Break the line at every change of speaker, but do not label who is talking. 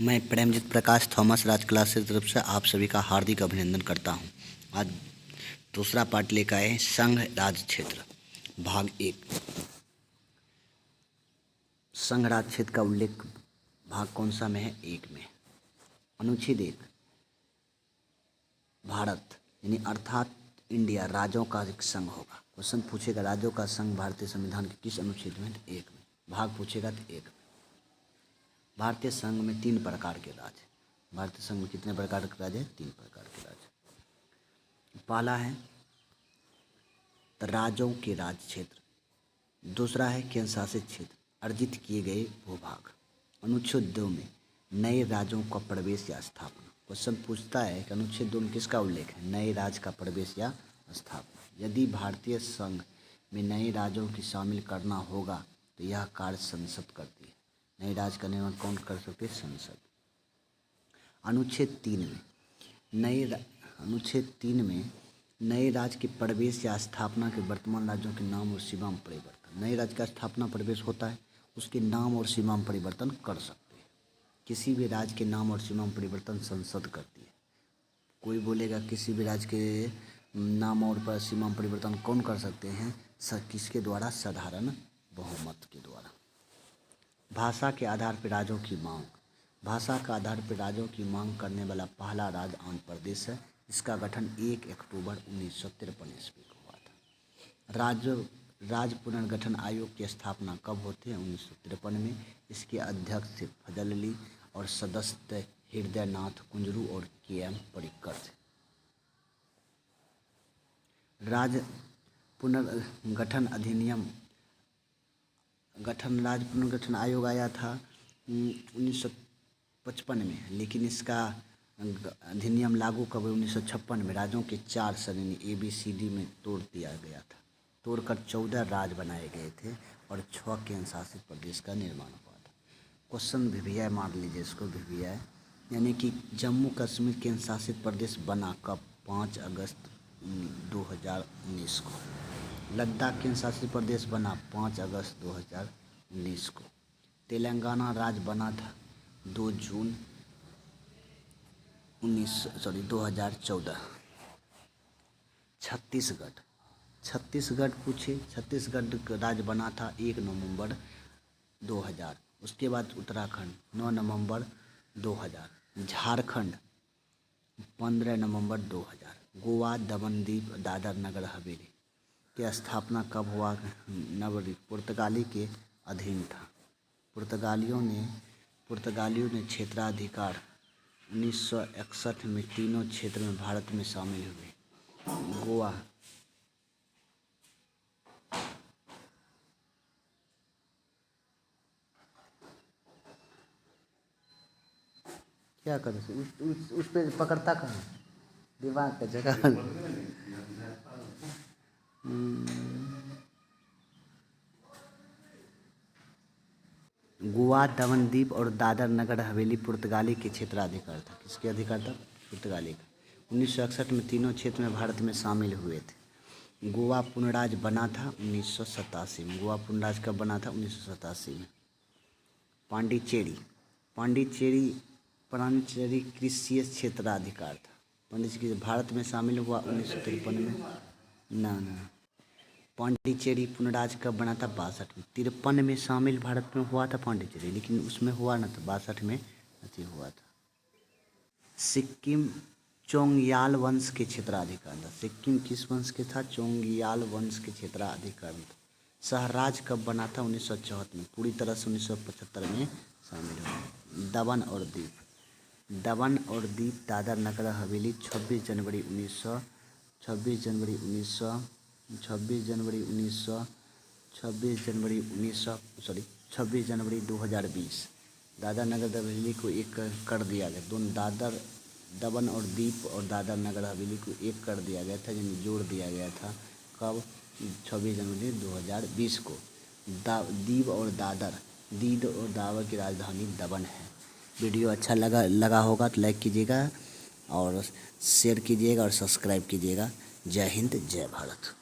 मैं प्रेमजीत प्रकाश थॉमस राज क्लास की तरफ से आप सभी का हार्दिक अभिनंदन करता हूं। आज दूसरा पार्ट लेकर आए संघ राज क्षेत्र भाग 1। संघ राज क्षेत्र का उल्लेख भाग कौन सा में है? 1 में। अनुच्छेद 1, भारत यानी अर्थात इंडिया राज्यों का एक संघ होगा। क्वेश्चन पूछेगा राज्यों का संघ भारतीय संविधान के किस अनुच्छेद में? 1 में। भाग पूछेगा तो 1 में। भारतीय संघ में 3 प्रकार के राज्य। भारतीय संघ में कितने प्रकार के राज्य हैं? 3 प्रकार के राज्य। पहला है राज्यों के राज्य क्षेत्र, दूसरा है केंद्र शासित क्षेत्र, अर्जित किए गए भूभाग। अनुच्छेद 2 में नए राज्यों का प्रवेश या स्थापना। क्वेश्चन पूछता है कि अनुच्छेद 2 में किसका उल्लेख है? नए राज्य का प्रवेश या स्थापना। यदि भारतीय संघ में नए राज्यों की शामिल करना होगा तो यह कार्य संसद करती है। नए राज्य का निर्माण कौन कर सकते? संसद। अनुच्छेद 3 में नए राज्य के प्रवेश या स्थापना के वर्तमान राज्यों के नाम और सीमा में परिवर्तन। नए राज्य का स्थापना प्रवेश होता है, उसके नाम और सीमा में परिवर्तन कर सकते हैं। किसी भी राज्य के नाम और सीमा में परिवर्तन संसद करती है। कोई बोलेगा किसी भी राज्य के नाम और सीमा में परिवर्तन कौन कर सकते हैं? किसके द्वारा? साधारण बहुमत के द्वारा। भाषा के आधार पर राज्यों की मांग। भाषा के आधार पर राज्यों की मांग करने वाला पहला राज्य आंध्र प्रदेश है। इसका गठन 1 अक्टूबर 1953 ईस्वी को हुआ था। राज्य पुनर्गठन आयोग की स्थापना कब होती है? 1953 में। इसके अध्यक्ष थे फजल अली और सदस्य हृदयनाथ कुंजरू और KM पर्रिकर थे। राज्य पुनर्गठन अधिनियम राज्य पुनर्गठन आयोग आया था 1955 में, लेकिन इसका अधिनियम लागू कब? 1956 में। राज्यों के 4 श्रेणी ABCD में तोड़ दिया गया था। तोड़कर 14 राज्य बनाए गए थे और 6 केंद्र शासित प्रदेश का निर्माण हुआ था। क्वेश्चन VVI मान लीजिए इसको VVI, यानी कि जम्मू कश्मीर केंद्र शासित प्रदेश बना कब? 5 अगस्त 2019 को। लद्दाख केंद्र शासित प्रदेश बना 5 अगस्त 2019 को। तेलंगाना राज्य बना था 2 जून 2014। छत्तीसगढ़ पूछे, छत्तीसगढ़ राज्य बना था 1 नवंबर 2000। उसके बाद उत्तराखंड 9 नवंबर 2000। झारखंड 15 नवंबर 2000। गोवा, दमन दीव, दादर नगर हवेली की स्थापना कब हुआ? पुर्तगाली के अधीन था। पुर्तगालियों ने क्षेत्राधिकार 1961 में तीनों क्षेत्र में भारत में शामिल हुए। गोवा क्या कर उस पे पकड़ता कहाँ? दिमाग का जगह। गोवा, दमन दीव और दादर नगर हवेली पुर्तगाली के क्षेत्राधिकार था। किसके अधिकार था? पुर्तगाली का। 1961 में तीनों क्षेत्र में भारत में शामिल हुए थे। गोवा पुनर्राज्य बना था 1987 में। गोवा पुनर्राज्य कब बना था? 1987 में। पांडिचेरी कृषि क्षेत्राधिकार था। पांडिचेरी भारत में शामिल हुआ 1953 में। ना पांडिचेरी पुनर्राज्य कब बना था? 62 में। 53 में शामिल भारत में हुआ था पांडिचेरी, लेकिन उसमें हुआ ना था, 62 में नहीं हुआ था। सिक्किम चोंगयाल वंश के क्षेत्राधिकार था। सिक्किम किस वंश के था? चोंगयाल वंश के क्षेत्राधिकार था। सहराज कब बना था? 1974 में। पूरी तरह से 1975 में शामिल हुआ। दमन और दीव दादर नगर हवेली 26 जनवरी 2020 दादर नगर हवेली को एक कर दिया गया। दोनों दमन और दीव और दादर नगर हवेली को एक कर दिया गया था, यानी जोड़ दिया गया था। कब? 26 जनवरी 2020 को। दीव और दादर की राजधानी दमन है। वीडियो अच्छा लगा होगा तो लाइक कीजिएगा और शेयर कीजिएगा और सब्सक्राइब कीजिएगा। जय हिंद, जय भारत।